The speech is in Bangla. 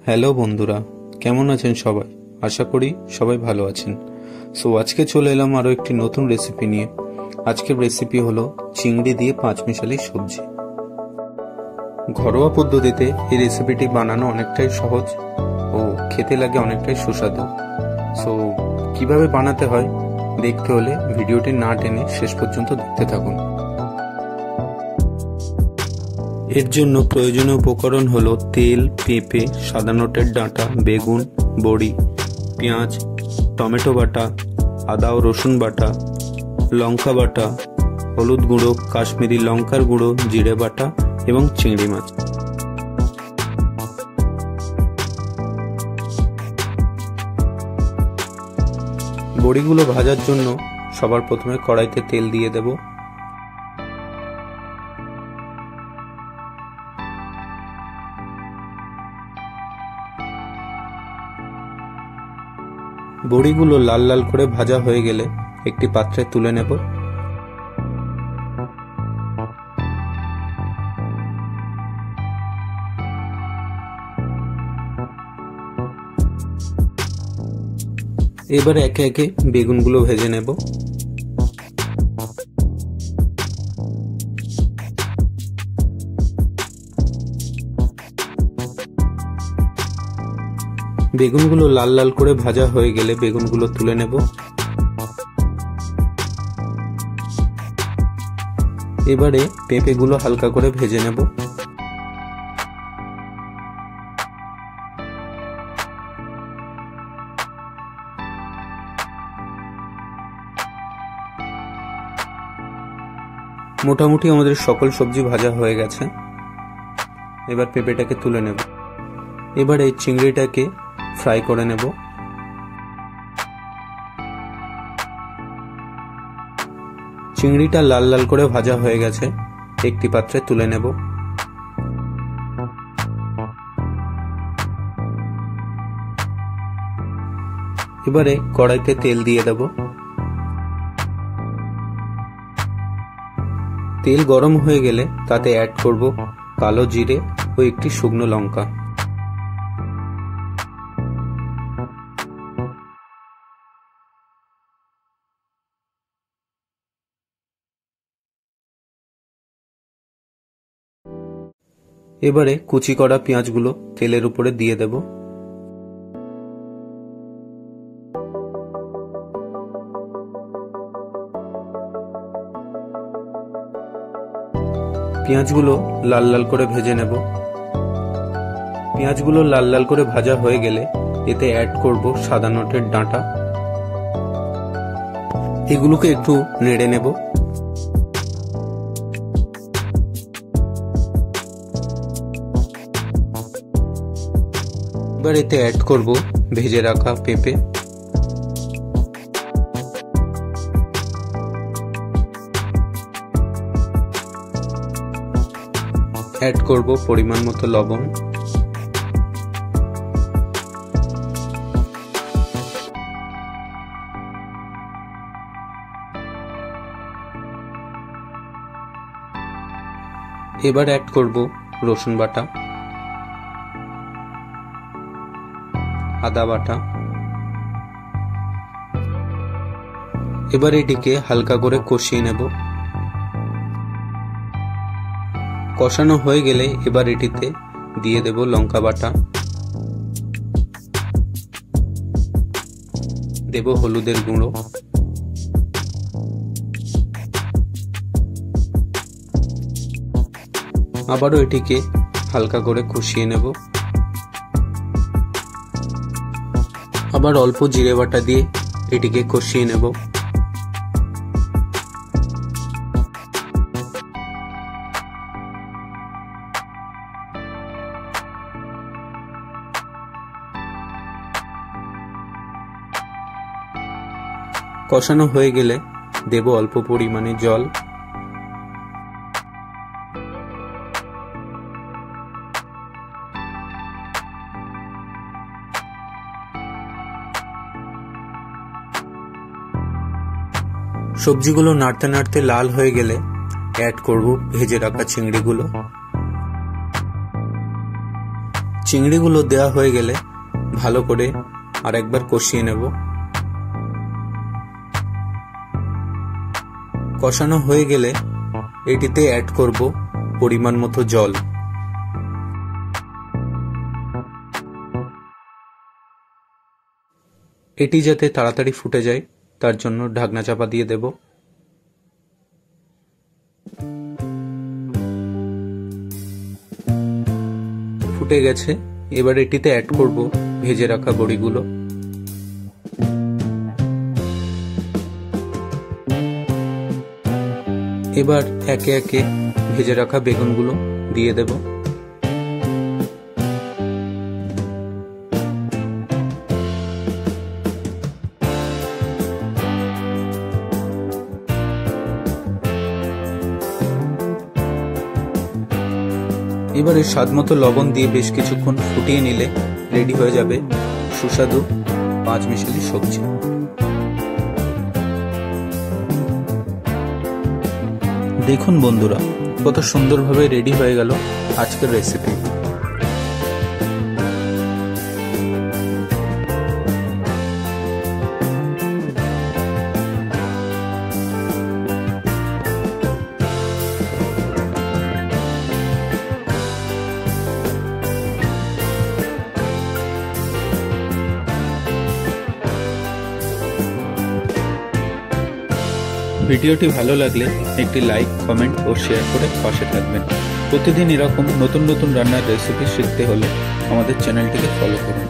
হ্যালো বন্ধুরা, কেমন আছেন সবাই? আশা করি সবাই ভালো আছেন। আজকে চলে এলাম আরও একটি নতুন রেসিপি নিয়ে। আজকের রেসিপি হলো চিংড়ি দিয়ে পাঁচমিশালি সবজি। ঘরোয়া পদ্ধতিতে এই রেসিপিটি বানানো অনেকটাই সহজ ও খেতে লাগে অনেকটাই সুস্বাদু। কিভাবে বানাতে হয় দেখতে হলে ভিডিওটি না টেনে শেষ পর্যন্ত দেখতে থাকুন। এর জন্য প্রয়োজনীয় উপকরণ হলো তেল, পেঁপে, সাদা নটের ডাঁটা, বেগুন, বড়ি, পেঁয়াজ, টমেটো বাটা, আদা ও রসুন বাটা, লঙ্কা বাটা, হলুদ গুঁড়ো, কাশ্মীরি লঙ্কার গুঁড়ো, জিরে বাটা এবং চিংড়ি মাছ। বড়িগুলো ভাজার জন্য সবার প্রথমে কড়াইতে তেল দিয়ে দেব। বড়িগুলো লাল লাল করে ভাজা হয়ে গেলে একটি পাত্রে তুলে নেব। এবার একে একে বেগুনগুলো ভেজে নেব। বেগুনগুলো লাল লাল করে ভাজা হয়ে গেলে বেগুনগুলো তুলে নেব। এবারে পেঁপেগুলো হালকা করে ভেজে নেব। মোটামুটি আমাদের সকল সবজি ভাজা হয়ে গেছে। এবার পেঁপেটাকে তুলে নেব। এবার এই চিংড়িটাকে ফ্রাই করে নেব। চিংড়িটা লাল লাল করে ভাজা হয়ে গেছে, একটি পাত্রে তুলে নেব। এবারে কড়াইতে তেল দিয়ে দেব। তেল গরম হয়ে গেলে তাতে অ্যাড করব কালো জিরে ও একটি শুকনো লঙ্কা। এবারে কুচি করা পেঁয়াজগুলো তেলের উপরে দিয়ে দেব। পেঁয়াজগুলো লাল লাল করে ভেজে নেব। পেঁয়াজগুলো লাল লাল করে ভাজা হয়ে গেলে এতে অ্যাড করব সাদা নটের ডাঁটা। এগুলোকে একটু নেড়ে নেব। এবার এতে অ্যাড করব ভেজে রাখা পেঁপে। অ্যাড করব পরিমাণ মতো লবণ। এবার অ্যাড করব রসুন বাটা, আদা বাটা। এবার এটিকে হালকা করে কষিয়ে নেব। কষানো হয়ে গেলে এবার এটিতে দিয়ে দেব লঙ্কা বাটা, দেব হলুদের গুঁড়ো, আবারও এটিকে হালকা করে কষিয়ে নেব। আবার অল্প জিরে বাটা দিয়ে এটিকে কষিয়ে নেব। কষানো হয়ে গেলে দেব অল্প পরিমাণে জল। সবজিগুলো নাড়তে নাড়তে লাল হয়ে গেলে অ্যাড করব ভেজে রাখা চিংড়িগুলো। চিংড়িগুলো দেওয়া হয়ে গেলে ভালো করে আর একবার কষিয়ে নেব। কষানো হয়ে গেলে এটিতে অ্যাড করব পরিমাণ মতো জল। এটি যাতে তাড়াতাড়ি ফুটে যায় তার জন্য ঢাকনা চাপা দিয়ে দেব। ফুটে গেছে, এবার এটিতে অ্যাড করব ভেজে রাখা বড়িগুলো। এবার একে একে ভেজে রাখা বেগুনগুলো দিয়ে দেব। এবারে স্বাদমতো লবণ দিয়ে বেশ কিছুক্ষণ ফুটিয়ে নিলে রেডি হয়ে যাবে সুস্বাদু পাঁচমিশালি সবজি। দেখুন বন্ধুরা, কত সুন্দরভাবে রেডি হয়ে গেল আজকের রেসিপি। ভিডিওটি ভালো লাগলে একটি লাইক, কমেন্ট ও শেয়ার করে পাশে থাকবেন। প্রতিদিন এরকম নতুন নতুন রান্নার রেসিপি শিখতে হলে আমাদের চ্যানেলটিকে ফলো করুন।